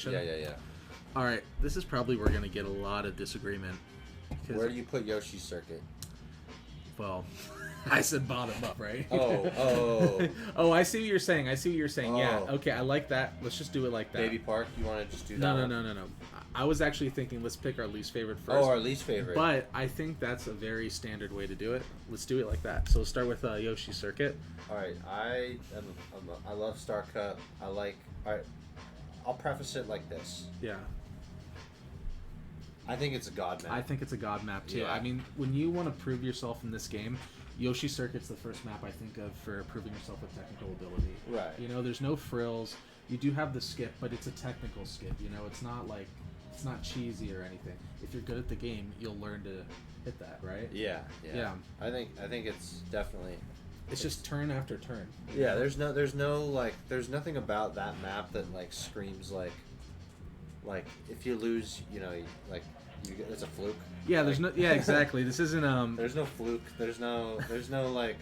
situation. Yeah. All right, this is probably where we're going to get a lot of disagreement. Where do you put Yoshi's Circuit? Well, I said bottom up, right? Oh. Oh, I see what you're saying. Yeah, Oh. okay, I like that. Let's just do it like that. Baby Park, you want to just do that? No. I was actually thinking let's pick our least favorite first. Oh, our least favorite. But I think that's a very standard way to do it. Let's do it like that. So we'll start with Yoshi Circuit. All right, I love Star Cup. All right, I'll preface it like this. Yeah. I think it's a god map. I think it's a god map too. Yeah. I mean, when you want to prove yourself in this game, Yoshi Circuit's the first map I think of for proving yourself with technical ability. Right. You know, there's no frills. You do have the skip, but it's a technical skip. You know, it's not cheesy or anything. If you're good at the game, you'll learn to hit that, right? Yeah. I think it's definitely. It's just turn after turn. Yeah, there's nothing about that map that like screams like if you lose, it's a fluke. Yeah, there's no. Yeah, exactly. This isn't There's no fluke. There's no like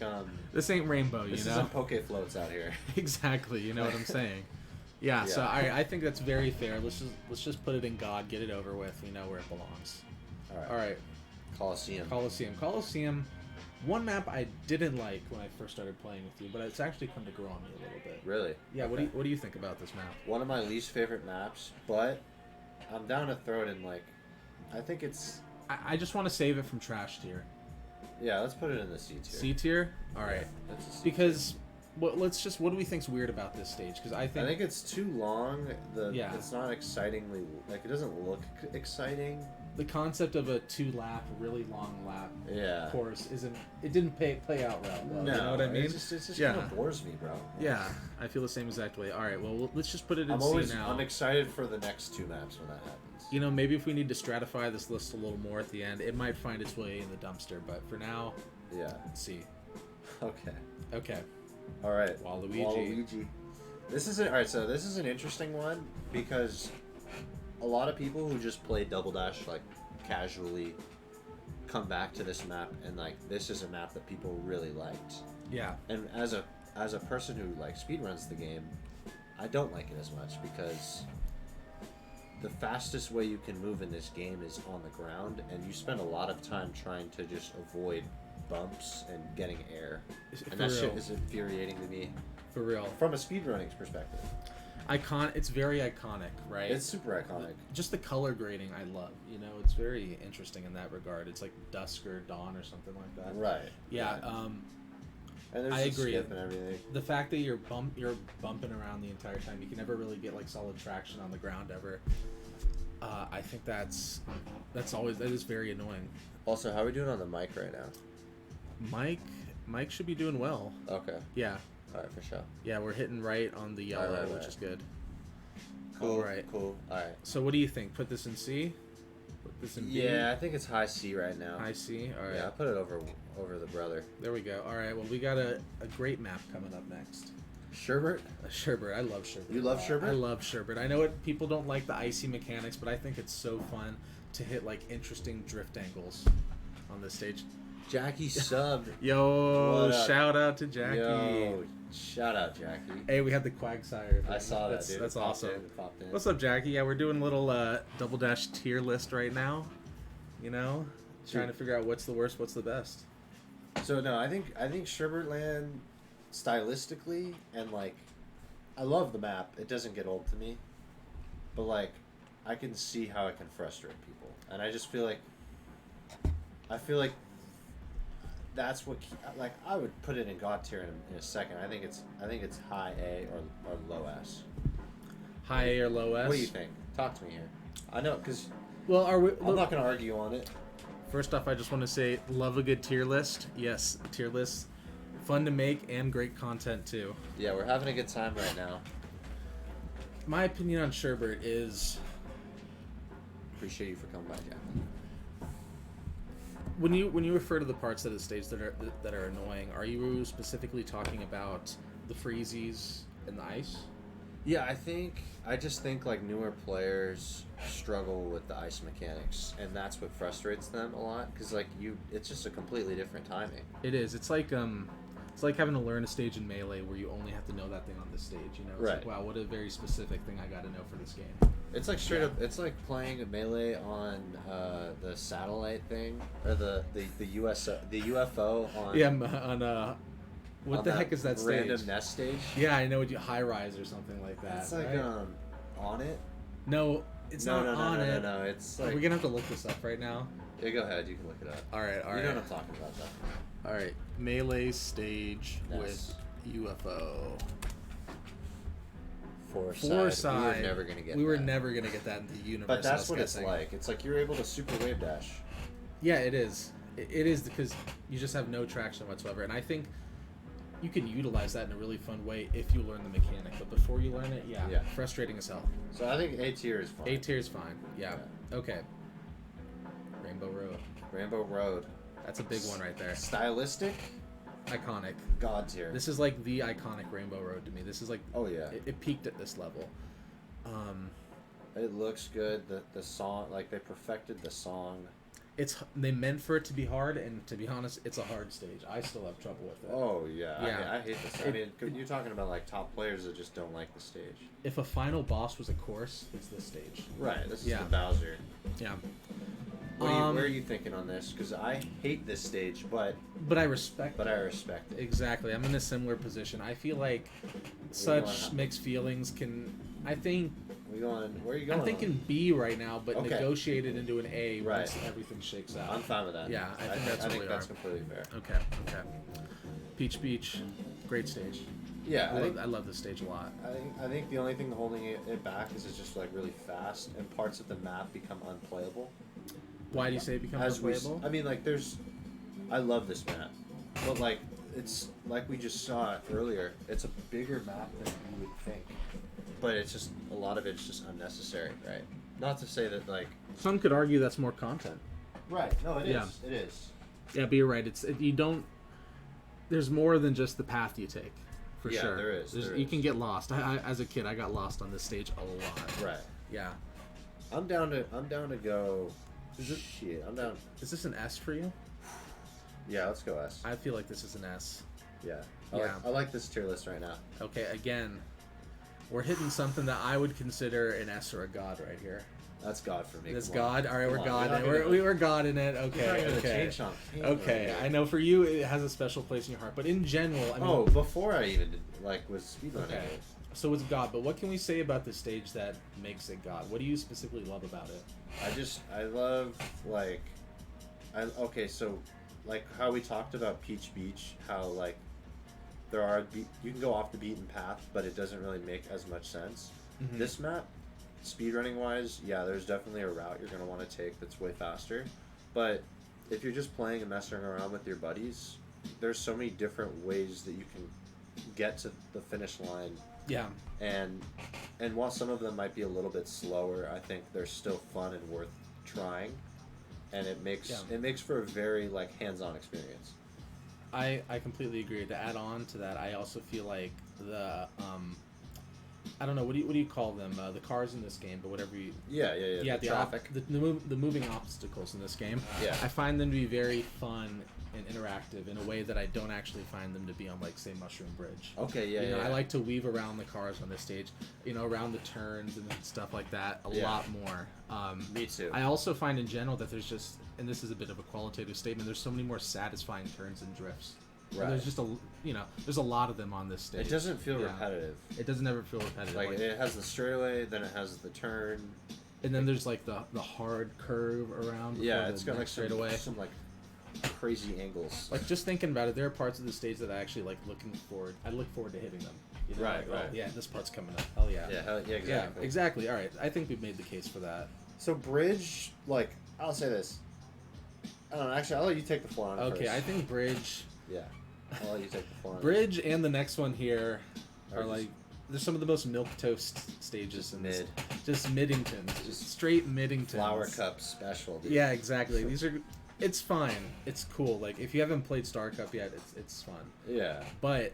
This ain't Rainbow. This know. isn't Poke Floats out here. Exactly. You know what I'm saying. Yeah. So I think that's very fair. Let's just put it in God. Get it over with. We know where it belongs. All right. Coliseum. One map I didn't like when I first started playing with you, but it's actually come to grow on me a little bit. Really? Yeah. Okay. What do you think about this map? One of my least favorite maps, but I'm down to throw it in I think it's. I just want to save it from trash tier. Yeah, let's put it in the C tier. C tier. All right. Yeah, because. What do we think's weird about this stage? Because I think it's too long. It's not excitingly it doesn't look exciting. The concept of a 2-lap, really long lap course didn't play out well. No, you know what I mean? It just kind of bores me, bro. Yeah, I feel the same exact way. All right, well let's just put it in C now. I'm excited for the next 2 maps when that happens. You know, maybe if we need to stratify this list a little more at the end, it might find its way in the dumpster. But for now, C. Okay. All right, Waluigi. This is an interesting one because a lot of people who just play Double Dash casually come back to this map and this is a map that people really liked. Yeah. And as a person who speedruns the game, I don't like it as much because the fastest way you can move in this game is on the ground, and you spend a lot of time trying to just avoid bumps and getting air, and that shit is infuriating to me. For real. From a speedrunning perspective. It's very iconic, right? It's super iconic. Just the color grading I love. You know, it's very interesting in that regard. It's like dusk or dawn or something like that. Right. Yeah. And there's I agree. Skip and everything. The fact that you're bumping around the entire time, you can never really get solid traction on the ground ever. I think that is very annoying. Also, how are we doing on the mic right now? Mike should be doing well. Okay. Yeah. All right, for sure. Yeah, we're hitting right on the yellow, which is good. Cool. All right. Cool. All right. So what do you think? Put this in C? Put this in B? Yeah, I think it's high C right now. High C? All right. Yeah, I'll put it over the brother. There we go. All right, well, we got a great map coming up next. Sherbert? Sherbert. I love Sherbert. You love Sherbert? I love Sherbert. I know people don't like the icy mechanics, but I think it's so fun to hit interesting drift angles on this stage. Jackie subbed. Yo, shout out to Jackie. Yo, shout out Jackie. Hey, we had the Quagsire. I saw that, dude. That's awesome. Popped in. What's up, Jackie? Yeah, we're doing a little Double Dash tier list right now. You know, trying to figure out what's the worst, what's the best. So no, I think Sherbertland stylistically and I love the map. It doesn't get old to me, but I can see how it can frustrate people, and I just feel like that's what I would put it in God tier in a second. I think it's high A or low S. High A or low S? What do you think? Talk to me here. I know, because I'm not going to argue on it. First off, I just want to say, love a good tier list. Yes, tier list. Fun to make and great content, too. Yeah, we're having a good time right now. My opinion on Sherbert is... Appreciate you for coming by, Jack. When you refer to the parts of the stage that are annoying, are you specifically talking about the freezies and the ice? Yeah, I just think newer players struggle with the ice mechanics, and that's what frustrates them a lot because it's just a completely different timing. It is. It's It's like having to learn a stage in Melee where you only have to know that thing on this stage. You know, it's Right. like, wow, what a very specific thing I got to know for this game. It's like straight up. It's like playing a Melee on the satellite thing, or the UFO on. Yeah, on what on the heck is that stage? Random nest stage. Yeah, I know what you high rise or something like that. It's like right? on it. No, it's not on it. No. It's like. We're gonna have to look this up right now. Yeah, go ahead. You can look it up. All right. You know what I'm talking about, though. All right, Melee stage Yes. with UFO. Four-side. We were never gonna get. We were that. never gonna get that in the universe. But that's I was what guessing. it's like. It's like you're able to super wave dash. Yeah, it is. It is because you just have no traction whatsoever, and I think you can utilize that in a really fun way if you learn the mechanic. But before you learn it, yeah. Frustrating as hell. So I think A tier is fine. A tier is fine. Yeah. Okay. Rainbow Road. Rainbow Road. That's a big one right there. Stylistic. Iconic. God tier. This is like the iconic Rainbow Road to me. This is like. Oh yeah. It peaked at this level. It looks good. The song, like they perfected the song. They meant for it to be hard, and to be honest, it's a hard stage. I still have trouble with it. Oh yeah. Yeah. I hate this. I mean, you're talking about like top players that just don't like the stage. If a final boss was a course, it's this stage. Right. This is Yeah. the Bowser. Yeah. Where are you thinking on this? Because I hate this stage, but I respect. I respect it. Exactly. I'm in a similar position. I feel like such mixed feelings can. I think. Where are you going? I'm thinking B right now, but Okay. negotiate it into an A Right. once everything shakes out. I'm fine with that. Yeah, I think that's I what think we that's are. completely fair. Okay. Peach Beach, great stage. Yeah, I love this stage a lot. I think the only thing holding it back is it's just like really fast, and parts of the map become unplayable. Why do you say it becomes unplayable? I mean, like I love this map, but like it's like we just saw it earlier. It's a bigger map than you would think, but it's just a lot of it's just unnecessary, right? Not to say that like. Some could argue that's more content. Right. No, it is. Yeah. It is. Yeah, but you're right. You don't. There's more than just the path you take, for Yeah, sure. there is. You can get lost. As a kid, I got lost on this stage a lot. Right. Yeah. I'm down to go. Shit, I'm down. Is this an S for you? Yeah, let's go S. I feel like this is an S. Yeah. Yeah. I like this tier list right now. Okay, again, we're hitting something that I would consider an S or a God right here. That's God for me. That's Come on. God. All right, Come we're on. God. You're not gonna- We're God in it. You're not Okay. gonna Okay. change Sean King Okay. right I here. know for you it has a special place in your heart, but in general, I mean. Oh, before I even was speedrunning Okay. it. So it's God, but what can we say about the stage that makes it God? What do you specifically love about it? I love like, so like how we talked about Peach Beach, how like you can go off the beaten path, but it doesn't really make as much sense. Mhm. This map, speedrunning wise, yeah, there's definitely a route you're gonna want to take that's way faster, but if you're just playing and messing around with your buddies, there's so many different ways that you can get to the finish line. Yeah. And while some of them might be a little bit slower, I think they're still fun and worth trying, and it makes for a very like hands-on experience. I completely agree. To add on to that, I also feel like the I don't know what do you call them, the cars in this game, but whatever you The traffic. the moving obstacles in this game. Yeah. I find them to be very fun and interactive in a way that I don't actually find them to be on, like, say, Mushroom Bridge. Okay, yeah, You know, yeah. I like to weave around the cars on this stage, you know, around the turns and stuff like that a lot more. Me too. I also find in general that there's just, and this is a bit of a qualitative statement, there's so many more satisfying turns and drifts. Right. And there's just there's a lot of them on this stage. It doesn't feel repetitive. It doesn't ever feel repetitive. Like it has the straightaway, then it has the turn. And then there's like the hard curve around. Yeah, it's got like straightaway. some like crazy angles. Like just thinking about it, there are parts of the stage that I actually like looking forward. I look forward to hitting them. You know, Right, like, right. Oh, yeah, this part's coming up. Hell yeah. Yeah, exactly. Yeah, exactly. All right, I think we've made the case for that. So bridge, like I'll say this. I don't know. Actually, I'll let you take the floor on it Okay, first. I think bridge. Yeah, I'll let you take the floor on it. Bridge and the next one here are Are like they're some of the most milquetoast stages in this. mid. Just Middingtons, just straight Middingtons. Flower cup special. Dude. Yeah, exactly. These are. It's fine. It's cool. Like if you haven't played Star Cup yet, it's fun. Yeah. But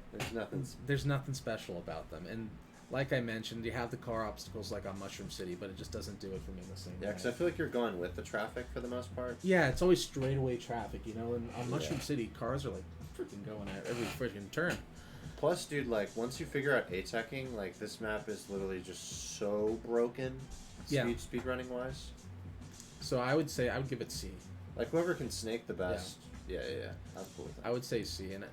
There's nothing. special about them. And like I mentioned, you have the car obstacles like on Mushroom City, but it just doesn't do it for me the same Yeah, way. because I feel like you're going with the traffic for the most part. Yeah, it's always straightaway traffic, you know. And on Mushroom Yeah. City, cars are like freaking going at every freaking turn. Plus, dude, like once you figure out A-teching, like this map is literally just so broken, speed running wise. So I would say I would give it C. Like whoever can snake the best. Yeah. I'm cool with that. I would say C, and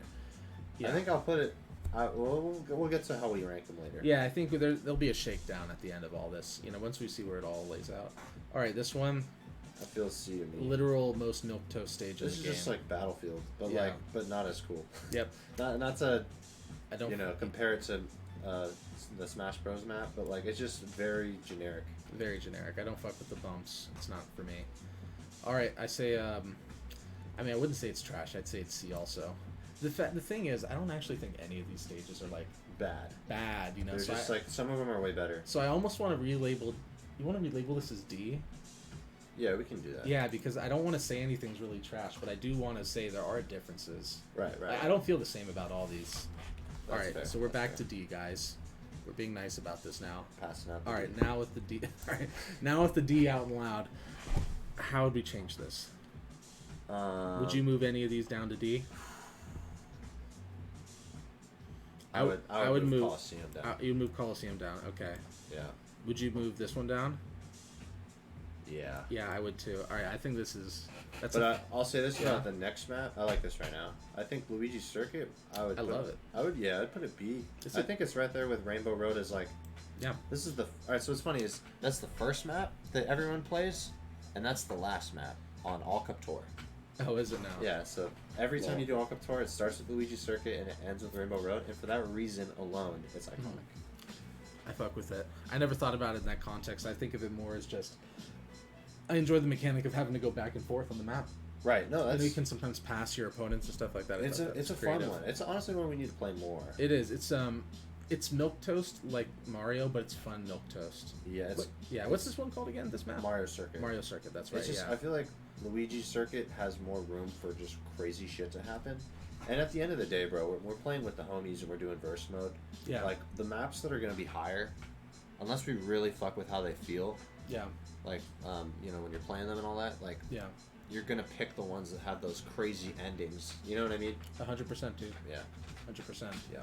I think I'll put it. We'll get to how we rank them later. Yeah, I think there'll be a shakedown at the end of all this. You know, once we see where it all lays out. All right, this one. I feel C to me. Literal most milquetoast stage of the game. This is just like Battlefield, but but not as cool. Yep. Not to, I don't. Compare it to the Smash Bros map, but like it's just very generic. Very generic. I don't fuck with the bumps. It's not for me. All right, I say. I mean, I wouldn't say it's trash. I'd say it's C also. The thing is, I don't actually think any of these stages are like bad. You know, they're just like some of them are way better. So I almost want to relabel. You want to relabel this as D? Yeah, we can do that. Yeah, because I don't want to say anything's really trash, but I do want to say there are differences. Right. I don't feel the same about all these. All right, fair. so we're back to D, guys. We're being nice about this now. Passing out. All right, now with the D. All right, now with the D out loud. How would we change this? Would you move any of these down to D? I would move Coliseum down. You move Coliseum down. Okay. Yeah. Would you move this one down? Yeah. Yeah, I would too. All right, I think this is. I'll say this about the next map. I like this right now. I think Luigi's Circuit. I love it. I'd put it B. I think it's right there with Rainbow Road as like. Yeah. This is all right. So what's funny is that's the first map that everyone plays, and that's the last map on All Cup Tour. Oh, is it now? Yeah. So every time you do All Cup Tour, it starts with Luigi's Circuit and it ends with Rainbow Road, and for that reason alone, it's iconic. I fuck with it. I never thought about it in that context. I think of it more as just. I enjoy the mechanic of having to go back and forth on the map. Right. No, that's. You can sometimes pass your opponents and stuff like that. It's a fun one. It's honestly one we need to play more. It is. It's milquetoast like Mario, but it's fun milquetoast. Yeah. What's this one called again? This map? Mario Circuit. Mario Circuit. That's right. I feel like Luigi's Circuit has more room for just crazy shit to happen. And at the end of the day, bro, we're playing with the homies and we're doing verse mode. Yeah. Like the maps that are gonna be higher, unless we really fuck with how they feel. Yeah. Like, when you're playing them and all that, like. Yeah. You're gonna pick the ones that have those crazy endings. You know what I mean? 100%, dude. Yeah. 100%. Yeah.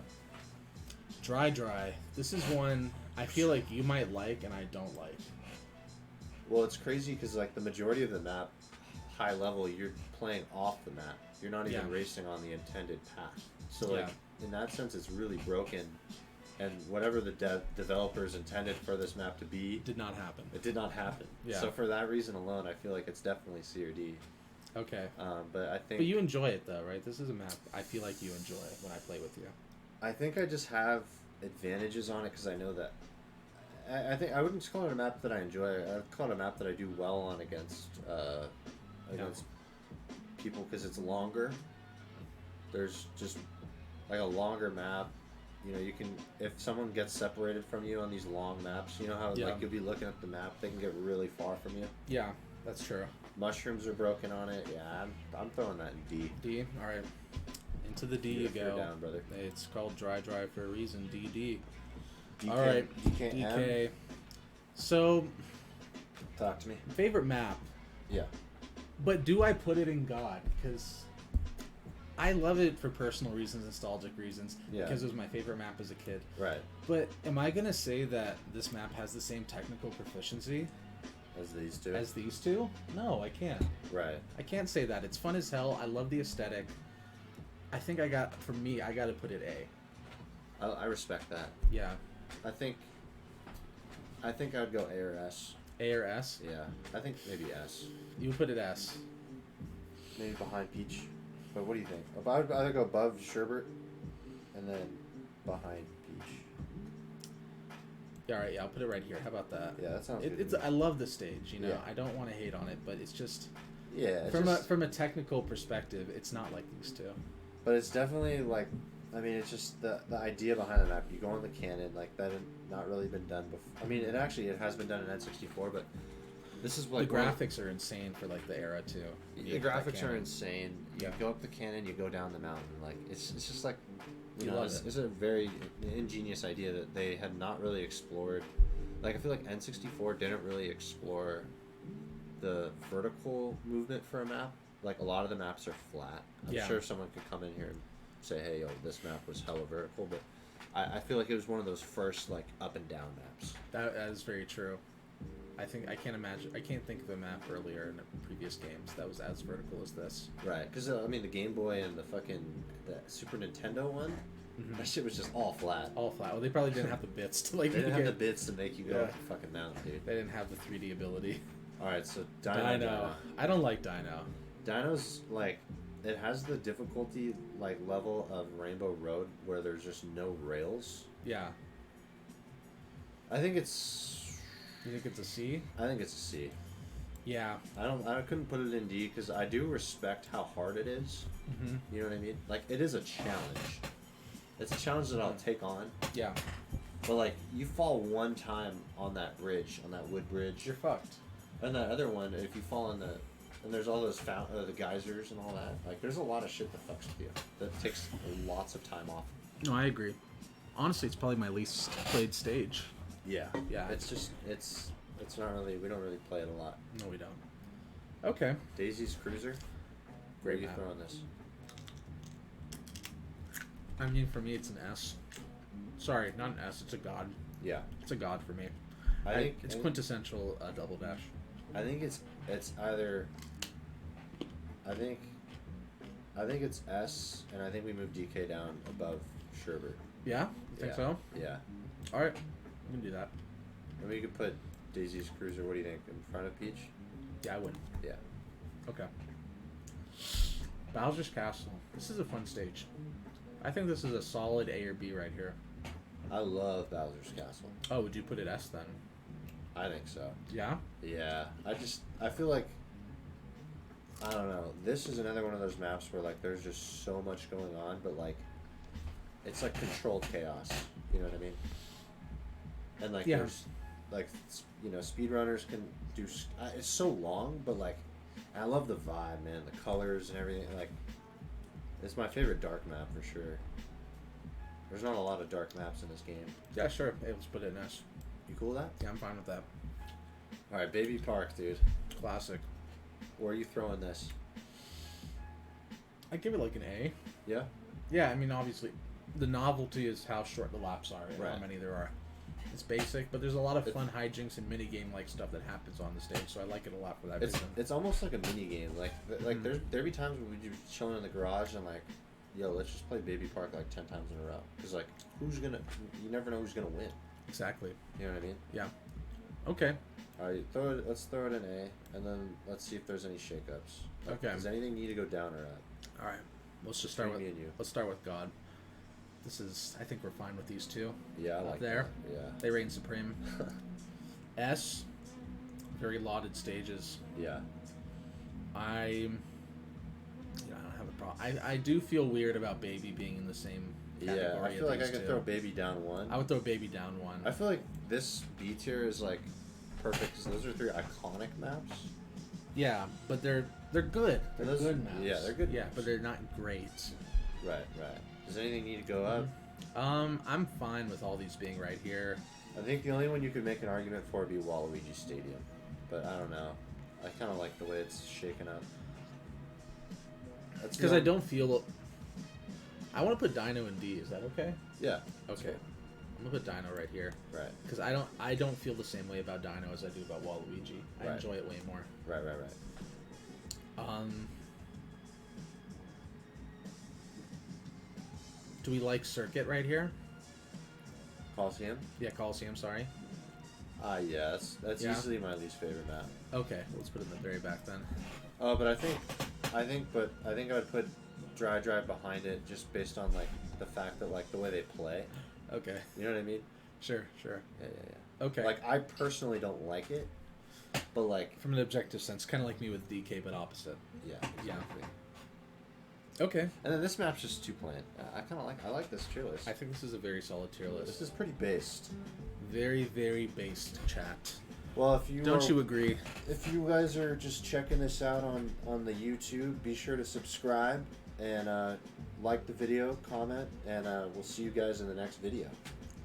Dry. This is one I feel like you might like and I don't like. Well, it's crazy because like the majority of the map, high level, you're playing off the map. You're not even racing on the intended path. So like in that sense, it's really broken. And whatever the developers intended for this map to be did not happen. It did not happen. Yeah. So for that reason alone, I feel like it's definitely C or D. Okay. But I think. But you enjoy it though, right? This is a map I feel like you enjoy when I play with you. I think I just have advantages on it because I know that. I think I wouldn't call it a map that I enjoy. I'd call it a map that I do well on against people because it's longer. There's just like a longer map. You know, you can if someone gets separated from you on these long maps, you know how like you'll be looking at the map, they can get really far from you. Yeah, that's true. Mushrooms are broken on it. Yeah, I'm throwing that in D. D. All right. Into the D you go. Down, brother. It's called dry for a reason. DD. DK, All right. DK. So. Talk to me. Favorite map. Yeah. But do I put it in God? Because I love it for personal reasons, nostalgic reasons. Yeah. Because it was my favorite map as a kid. Right. But am I gonna say that this map has the same technical proficiency as these two? As these two? No, I can't. Right. I can't say that. It's fun as hell. I love the aesthetic. I think I got to put it A. I respect that. Yeah. I think I'd go A or S. A or S? Yeah. I think maybe S. You put it S. Maybe behind Peach. But what do you think? I would either go above Sherbert and then behind Peach. Yeah, all right, I'll put it right here. How about that? Yeah, that sounds good. I love the stage, you know. Yeah. I don't want to hate on it, but it's just from a technical perspective, it's not like these two. But it's definitely like, I mean, it's just the idea behind the map. You go on the cannon, like that had not really been done before. I mean, it has been done in N64, but this is like the graphics are insane for like the era too. The graphics are insane. You go up the cannon, you go down the mountain. Like it's just like, it's a very ingenious idea that they had not really explored. Like I feel like N64 didn't really explore the vertical movement for a map. like a lot of the maps are flat. I'm sure someone could come in here and say, hey, yo, this map was hella vertical, but I feel like it was one of those first like up and down maps. That is very true. I can't think of a map earlier in the previous games that was as vertical as this. Right, because I mean the Game Boy and the Super Nintendo one, that shit was just all flat. All flat. Well, they probably didn't have the bits to like. They didn't have the bits to make you go up the fucking mountain, dude. They didn't have the 3D ability. All right, so Dino. I don't like Dino. Dino's like, it has the difficulty like level of Rainbow Road where there's just no rails. Yeah. I think it's. You think it's a C? I think it's a C. Yeah. I couldn't put it in D because I do respect how hard it is. Mm-hmm. You know what I mean? Like, it is a challenge. It's a challenge that I'll take on. Yeah. But like, you fall one time on that bridge, on that wood bridge, You're fucked. and that other one, if you fall on and there's all those the geysers and all that. Like, there's a lot of shit that fucks with you. That takes lots of time off. No, I agree. Honestly, it's probably my least played stage. Yeah. Yeah. It's just it's not really, we don't really play it a lot. No, we don't. Okay. Daisy's Cruiser. Where are you map. throwing this? I mean, for me, it's an S. Sorry, not an S. It's a God. Yeah. It's a God for me. I think it's quintessential double dash. I think it's either. I think it's S, and I think we move DK down above Sherbert. Yeah? You think so? Yeah. All right. We can do that. And we could put Daisy's Cruiser, what do you think, in front of Peach? Yeah, I would. Yeah. Okay. Bowser's Castle. This is a fun stage. I think this is a solid A or B right here. I love Bowser's Castle. Oh, would you put it S then? I think so. Yeah? Yeah. I feel like, I don't know, this is another one of those maps where, like, there's just so much going on, but, like, it's, like, controlled chaos. You know what I mean? And, like, there's, like, you know, speedrunners can do, it's so long, but, like, I love the vibe, man, the colors and everything, like, it's my favorite dark map for sure. There's not a lot of dark maps in this game. Yeah, sure. Hey, let's put it in S. You cool with that? Yeah, I'm fine with that. Alright, Baby Park, dude. Classic. Where are you throwing this? I give it like an A. Yeah? Yeah, I mean, obviously, the novelty is how short the laps are and Right. how many there are. It's basic, but there's a lot of fun hijinks and minigame-like stuff that happens on the stage, so I like it a lot for that reason. It's almost like a mini game. Like there'd be times when we'd be chilling in the garage and like, yo, let's just play Baby Park like 10 times in a row. Because like, you never know who's gonna win. Exactly. You know what I mean? Yeah. Okay. Alright, let's throw it in A, and then let's see if there's any shakeups. Like, Okay. Does anything need to go down or up? All right. Let's just start with Between me and you. Let's start with God. This is. I think we're fine with these two. Yeah, I like there. that. Yeah. They reign supreme. S. Very lauded stages. Yeah. I don't have a problem. I do feel weird about Baby being in the same category. Yeah, I feel like I these could two. throw Baby down one. I would throw Baby down one. I feel like this B tier is like perfect because those are 3 iconic maps. Yeah, but they're good. They're good maps. Yeah, they're good Yeah, maps. but they're not great. Right. Does anything need to go up? I'm fine with all these being right here. I think the only one you could make an argument for would be Waluigi Stadium, but I don't know. I kind of like the way it's shaken up. Because I don't feel. I want to put Dino in D. Is that okay? Yeah. Okay. I'm gonna put Dino right here. Right. Because I don't feel the same way about Dino as I do about Waluigi. I Right. enjoy it way more. Right. Do we like Circuit right here? Coliseum? Yeah, Coliseum. Sorry. Yeah. That's Yeah. easily my least favorite map. Okay, let's put it in the very back then. Oh, but I think I would put Dry Drive behind it just based on like the fact that like the way they play. Okay. You know what I mean? Sure. Yeah. Okay. Like I personally don't like it, but like from an objective sense, kind of like me with DK, but opposite. yeah. Yeah. Exactly. Okay. And then this map's just 2 plant. I like this tier list. I think this is a very solid tier list. This is pretty based. Very, very based chat. Well, if you Don't you agree? If you guys are just checking this out on the YouTube, be sure to subscribe and like the video, comment, and we'll see you guys in the next video.